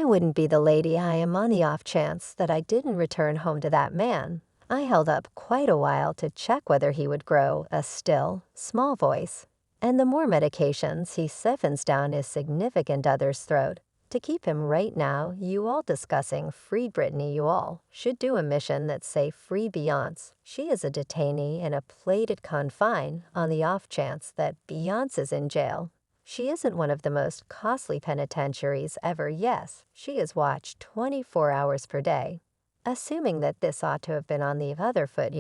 wouldn't be the lady I am on the off chance that I didn't return home to that man. I held up quite a while to check whether he would grow a still, small voice. And the more medications he siphons down his significant other's throat, to keep him right now, you all discussing Free Britney you all should do a mission that say Free Beyoncé. She is a detainee in a plated confine on the off chance that Beyoncé is in jail. She isn't one of the most costly penitentiaries ever, yes, she is watched 24 hours per day. Assuming that this ought to have been on the other foot,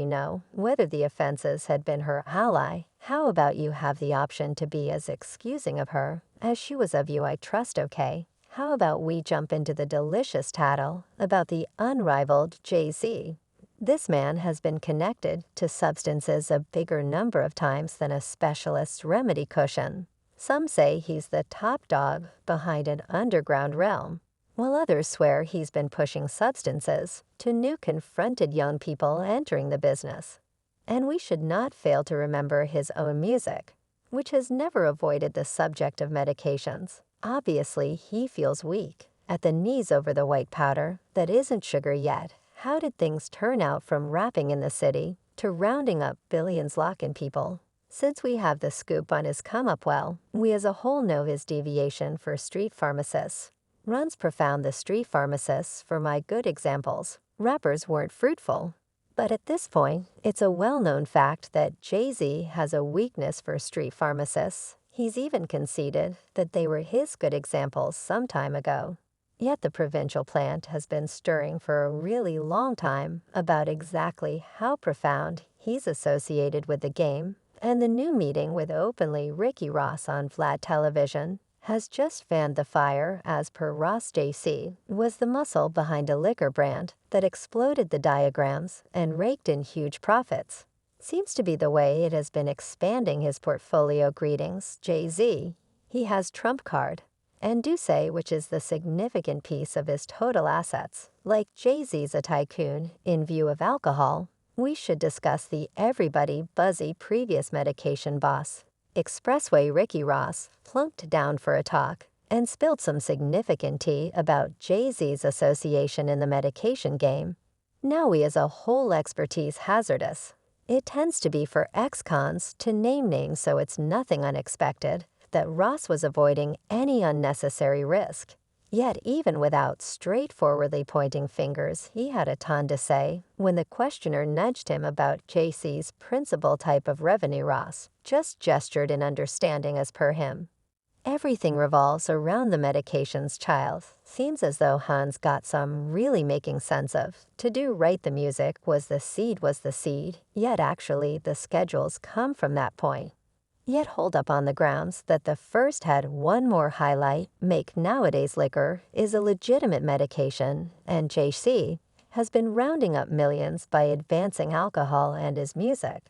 whether the offenses had been her ally, how about you have the option to be as excusing of her as she was of you, I trust, okay? How about we jump into the delicious tattle about the unrivaled Jay-Z? This man has been connected to substances a bigger number of times than a specialist's remedy cushion. Some say he's the top dog behind an underground realm, while others swear he's been pushing substances to new confronted young people entering the business. And we should not fail to remember his own music, which has never avoided the subject of medications. Obviously, he feels weak at the knees over the white powder that isn't sugar yet. How did things turn out from rapping in the city to rounding up billions locking people? Since we have the scoop on his come-up, well, we as a whole know his deviation for street pharmacists. Runs profound the street pharmacists for my good examples. Rappers weren't fruitful. But at this point, it's a well-known fact that Jay-Z has a weakness for street pharmacists. He's even conceded that they were his good examples some time ago. Yet the provincial plant has been stirring for a really long time about exactly how profound he's associated with the game, and the new meeting with openly Ricky Ross on Vlad television has just fanned the fire. As per Ross, JC was the muscle behind a liquor brand that exploded the diagrams and raked in huge profits. Seems to be the way it has been expanding his portfolio. Greetings, Jay-Z. He has trump card and Duce, which is the significant piece of his total assets. Like Jay-Z's a tycoon in view of alcohol, we should discuss the everybody buzzy previous medication boss. Expressway Ricky Ross plunked down for a talk and spilled some significant tea about Jay-Z's association in the medication game. Now we as a whole expertise hazardous. It tends to be for ex-cons to name names, so it's nothing unexpected that Ross was avoiding any unnecessary risk. Yet even without straightforwardly pointing fingers, he had a ton to say when the questioner nudged him about JC's principal type of revenue. Ross just gestured in understanding as per him. Everything revolves around the medications, child. Seems as though Hans got some really making sense of. To do right, the music was the seed, yet actually the schedules come from that point. Yet hold up on the grounds that the first had one more highlight, make nowadays liquor is a legitimate medication, and JC has been rounding up millions by advancing alcohol and his music.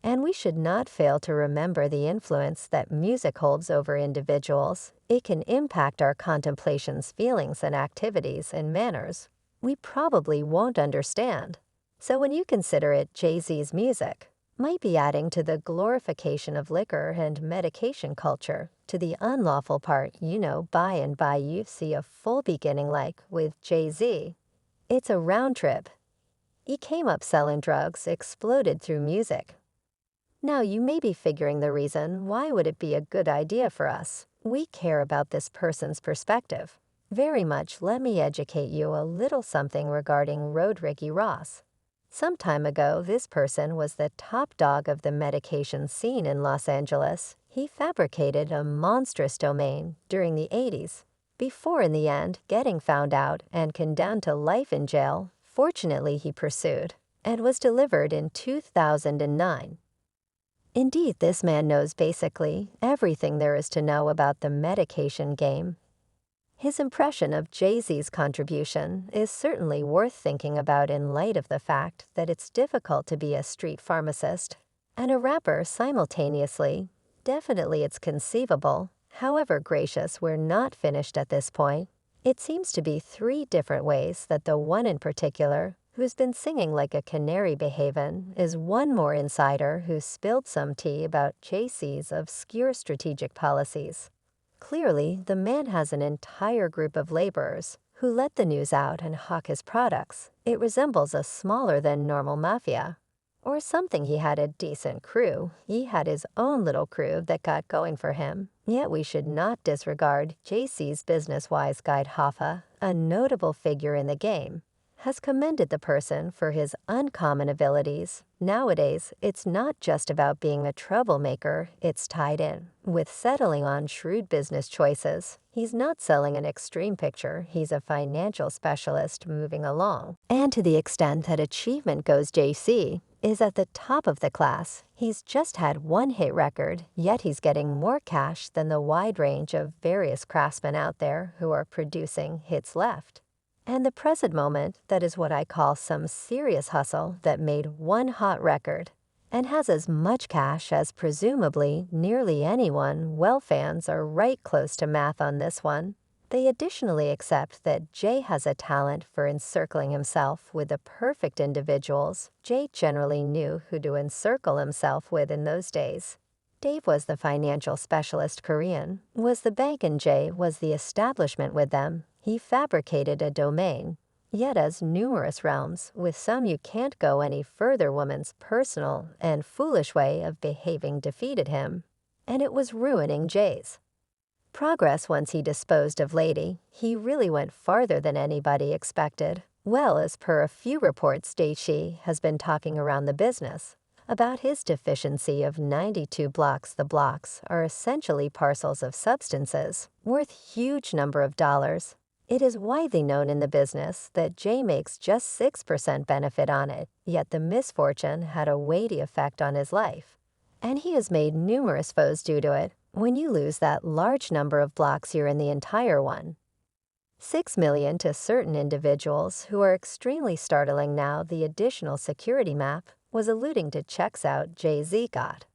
And we should not fail to remember the influence that music holds over individuals. It can impact our contemplations, feelings, and activities in manners we probably won't understand. So when you consider it, Jay-Z's music might be adding to the glorification of liquor and medication culture, to the unlawful part, by and by you see a full beginning like with Jay-Z. It's a round trip. He came up selling drugs, exploded through music. Now you may be figuring the reason why would it be a good idea for us. We care about this person's perspective. Very much. Let me educate you a little something regarding Road Ricky Ross. Some time ago, this person was the top dog of the medication scene in Los Angeles. He fabricated a monstrous domain during the 80s, before in the end getting found out and condemned to life in jail. Fortunately, he pursued and was delivered in 2009. Indeed, this man knows basically everything there is to know about the medication game. His impression of Jay-Z's contribution is certainly worth thinking about in light of the fact that it's difficult to be a street pharmacist and a rapper simultaneously. Definitely it's conceivable. However, gracious, we're not finished at this point. It seems to be 3 different ways that the one in particular, who's been singing like a canary behavin', is one more insider who spilled some tea about Jay-Z's obscure strategic policies. Clearly, the man has an entire group of laborers who let the news out and hawk his products. It resembles a smaller than normal mafia. Or something he had a decent crew. He had his own little crew that got going for him. Yet we should not disregard JC's business-wise guide Hoffa, a notable figure in the game, has commended the person for his uncommon abilities. Nowadays, it's not just about being a troublemaker, it's tied in with settling on shrewd business choices. He's not selling an extreme picture, he's a financial specialist moving along. And to the extent that achievement goes, JC is at the top of the class. He's just had one hit record, yet he's getting more cash than the wide range of various craftsmen out there who are producing hits left. And the present moment, that is what I call some serious hustle that made one hot record and has as much cash as presumably nearly anyone. Well, fans are right close to math on this one. They additionally accept that Jay has a talent for encircling himself with the perfect individuals. Jay generally knew who to encircle himself with in those days. Dave was the financial specialist Korean, was the bank, and Jay was the establishment with them. He fabricated a domain, yet as numerous realms, with some you can't go any further. Woman's personal and foolish way of behaving defeated him, and it was ruining Jay's progress. Once he disposed of Lady, he really went farther than anybody expected. Well, as per a few reports, Daichi has been talking around the business about his deficiency of 92 blocks. The blocks are essentially parcels of substances worth huge number of dollars. It is widely known in the business that Jay makes just 6% benefit on it, yet the misfortune had a weighty effect on his life, and he has made numerous foes due to it. When you lose that large number of blocks, you're in the entire 1.6 million to certain individuals who are extremely startling. Now the additional security map was alluding to checks out Jay-Z got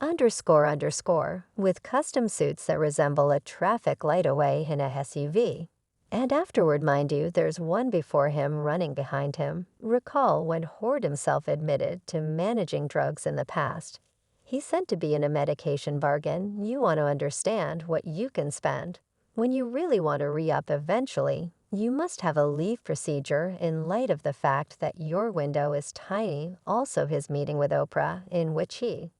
__ with custom suits that resemble a traffic light away in a SUV. And afterward, mind you, there's one before him running behind him. Recall when Horde himself admitted to managing drugs in the past. He's said to be in a medication bargain. You want to understand what you can spend. When you really want to re-up eventually, you must have a leave procedure in light of the fact that your window is tiny. Also his meeting with Oprah, in which he,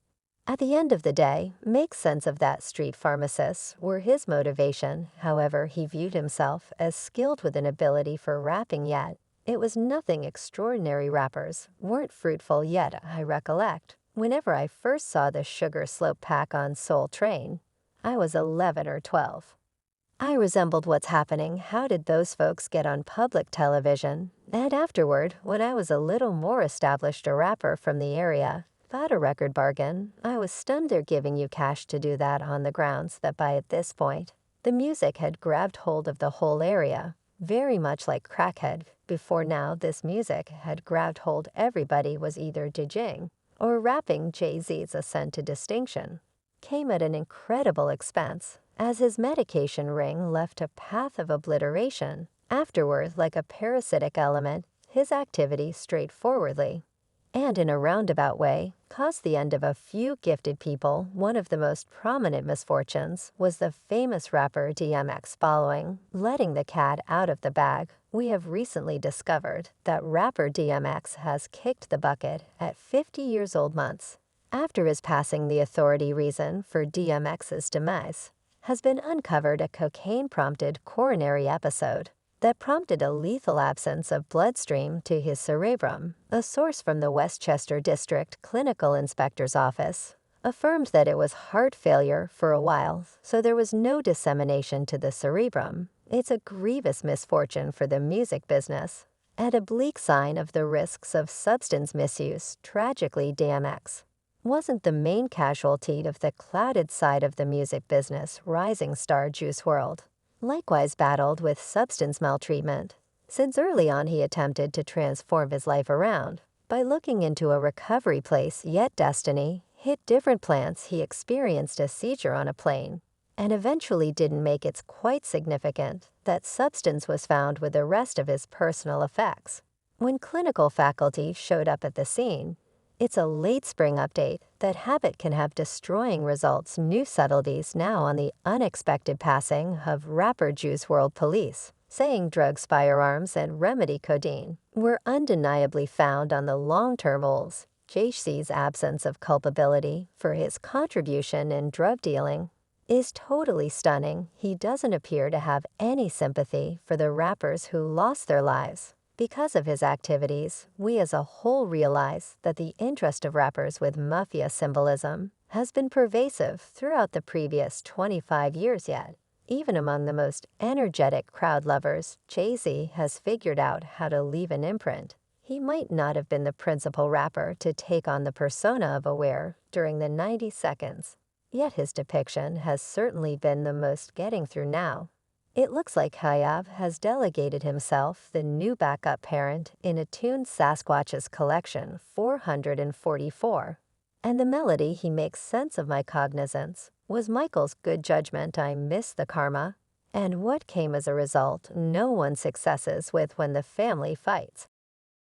at the end of the day, makes sense of that street pharmacists were his motivation. However, he viewed himself as skilled with an ability for rapping, yet it was nothing extraordinary. Rappers weren't fruitful yet. I recollect, whenever I first saw the Sugar Slope pack on Soul Train, I was 11 or 12. I resembled what's happening. How did those folks get on public television? And afterward, when I was a little more established, a rapper from the area bought a record bargain. I was stunned. They're giving you cash to do that on the grounds that by at this point, the music had grabbed hold of the whole area, very much like crackhead. Before now, this music had grabbed hold. Everybody was either gging or rapping. Jay-Z's ascent to distinction came at an incredible expense, as his medication ring left a path of obliteration. Afterward, like a parasitic element, his activity straightforwardly and in a roundabout way caused the end of a few gifted people. One of the most prominent misfortunes was the famous rapper DMX. Following letting the cat out of the bag, we have recently discovered that rapper DMX has kicked the bucket at 50 years old. Months after his passing, the authority reason for DMX's demise has been uncovered: a cocaine-prompted coronary episode that prompted a lethal absence of bloodstream to his cerebrum. A source from the Westchester District Clinical Inspector's Office affirmed that it was heart failure for a while, so there was no dissemination to the cerebrum. It's a grievous misfortune for the music business and a bleak sign of the risks of substance misuse. Tragically, DMX wasn't the main casualty of the clouded side of the music business. Rising star Juice WRLD likewise battled with substance maltreatment. Since early on, he attempted to transform his life around by looking into a recovery place, yet destiny hit different plants. He experienced a seizure on a plane and eventually didn't make it. Quite significant that substance was found with the rest of his personal effects. When clinical faculty showed up at the scene, it's a late spring update that habit can have destroying results. New subtleties now on the unexpected passing of rapper Juice WRLD. Police saying drugs, firearms, and remedy codeine were undeniably found on the long-term rolls. Jay-Z's absence of culpability for his contribution in drug dealing is totally stunning. He doesn't appear to have any sympathy for the rappers who lost their lives. Because of his activities, we as a whole realize that the interest of rappers with mafia symbolism has been pervasive throughout the previous 25 years yet. Even among the most energetic crowd lovers, Jay-Z has figured out how to leave an imprint. He might not have been the principal rapper to take on the persona of Aware during the 90 seconds, yet his depiction has certainly been the most getting through now. It looks like Hayab has delegated himself the new backup parent in attuned Sasquatch's collection 444. And the melody "He Makes Sense of My Cognizance" was Michael's good judgment. I miss the karma. And what came as a result, no one successes with When the Family Fights.